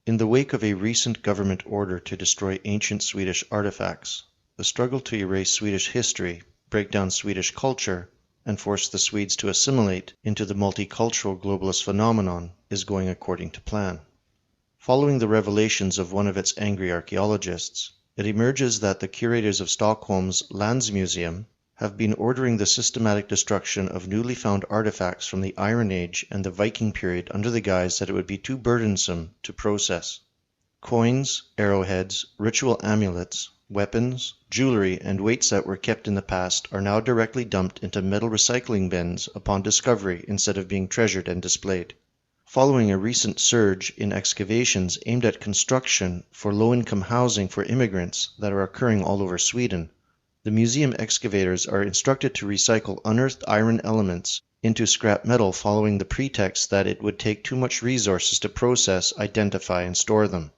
In the wake of a recent government order to destroy ancient Swedish artifacts, the struggle to erase Swedish history, break down Swedish culture, and force the Swedes to assimilate into the multicultural globalist phenomenon is going according to plan. Following the revelations of one of its angry archaeologists, it emerges that the curators of Stockholm's Landsmuseum have been ordering the systematic destruction of newly found artifacts from the Iron Age and the Viking period under the guise that it would be too burdensome to process. Coins, arrowheads, ritual amulets, weapons, jewelry, and weights that were kept in the past are now directly dumped into metal recycling bins upon discovery instead of being treasured and displayed. Following a recent surge in excavations aimed at construction for low-income housing for immigrants that are occurring all over Sweden, the museum excavators are instructed to recycle unearthed iron elements into scrap metal following the pretext that it would take too much resources to process, identify, and store them.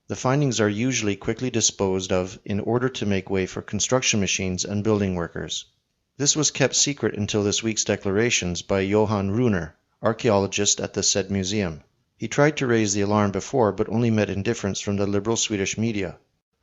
The findings are usually quickly disposed of in order to make way for construction machines and building workers. This was kept secret until this week's declarations by Johan Runer, archaeologist at the said museum. He tried to raise the alarm before but only met indifference from the liberal Swedish media.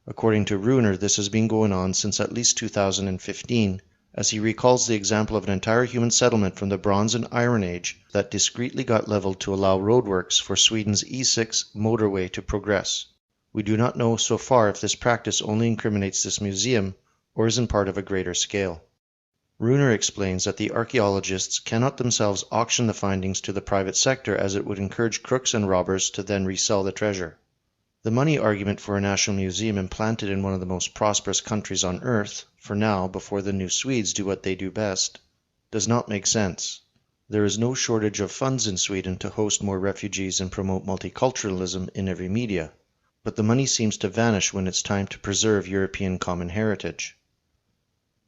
According to Runer, this has been going on since at least 2015, as he recalls the example of an entire human settlement from the Bronze and Iron Age that discreetly got leveled to allow roadworks for Sweden's E6 motorway to progress. We do not know so far if this practice only incriminates this museum or isn't part of a greater scale. Runer explains that the archaeologists cannot themselves auction the findings to the private sector as it would encourage crooks and robbers to then resell the treasure. The money argument for a national museum implanted in one of the most prosperous countries on earth, for now, before the new Swedes do what they do best, does not make sense. There is no shortage of funds in Sweden to host more refugees and promote multiculturalism in every media, but the money seems to vanish when it's time to preserve European common heritage.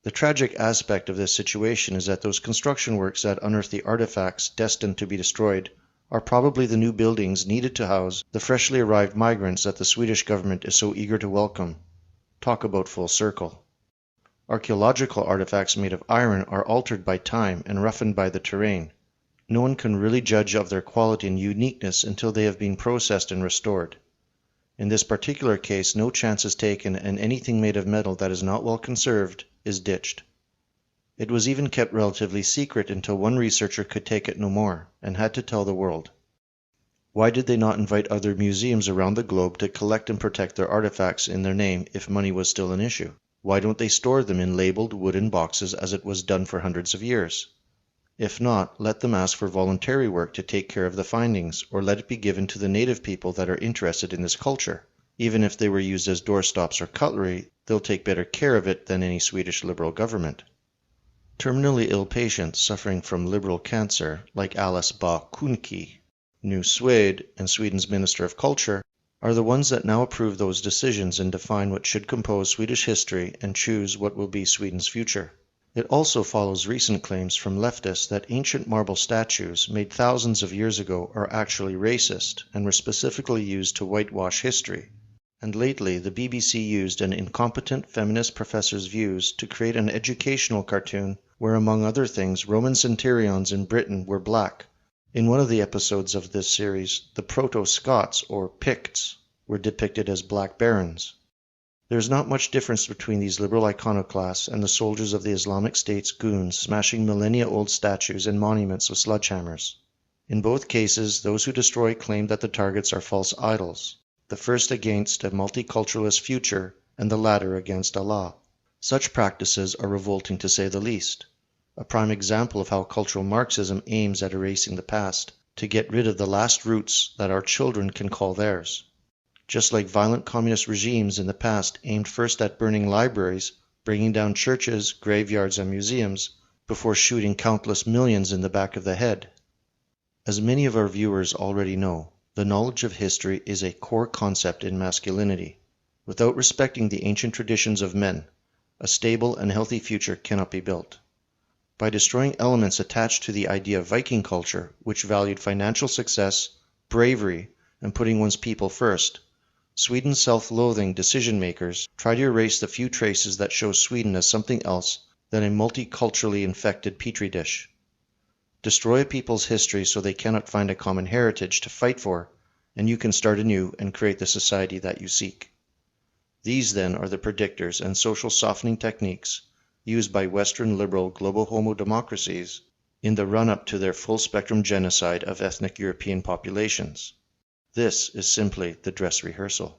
The tragic aspect of this situation is that those construction works that unearth the artifacts destined to be destroyed are probably the new buildings needed to house the freshly arrived migrants that the Swedish government is so eager to welcome. Talk about full circle. Archaeological artifacts made of iron are altered by time and roughened by the terrain. No one can really judge of their quality and uniqueness until they have been processed and restored. In this particular case, no chance is taken, and anything made of metal that is not well conserved is ditched. It was even kept relatively secret until one researcher could take it no more, and had to tell the world. Why did they not invite other museums around the globe to collect and protect their artifacts in their name if money was still an issue? Why don't they store them in labeled wooden boxes as it was done for hundreds of years? If not, let them ask for voluntary work to take care of the findings, or let it be given to the native people that are interested in this culture. Even if they were used as doorstops or cutlery, they'll take better care of it than any Swedish liberal government. Terminally ill patients suffering from liberal cancer, like Alice Bah Kuhnke, New Swede, and Sweden's Minister of Culture, are the ones that now approve those decisions and define what should compose Swedish history and choose what will be Sweden's future. It also follows recent claims from leftists that ancient marble statues made thousands of years ago are actually racist and were specifically used to whitewash history. And lately, the BBC used an incompetent feminist professor's views to create an educational cartoon where, among other things, Roman centurions in Britain were black. In one of the episodes of this series, the Proto-Scots, or Picts, were depicted as black barons. There is not much difference between these liberal iconoclasts and the soldiers of the Islamic State's goons smashing millennia-old statues and monuments with sledgehammers. In both cases, those who destroy claim that the targets are false idols, the first against a multiculturalist future and the latter against Allah. Such practices are revolting to say the least. A prime example of how cultural Marxism aims at erasing the past to get rid of the last roots that our children can call theirs. Just like violent communist regimes in the past aimed first at burning libraries, bringing down churches, graveyards, and museums, before shooting countless millions in the back of the head. As many of our viewers already know, the knowledge of history is a core concept in masculinity. Without respecting the ancient traditions of men, a stable and healthy future cannot be built. By destroying elements attached to the idea of Viking culture, which valued financial success, bravery, and putting one's people first, Sweden's self-loathing decision-makers try to erase the few traces that show Sweden as something else than a multiculturally infected petri dish. Destroy a people's history so they cannot find a common heritage to fight for, and you can start anew and create the society that you seek. These, then, are the predictors and social softening techniques used by Western liberal global homo democracies in the run-up to their full-spectrum genocide of ethnic European populations. This is simply the dress rehearsal.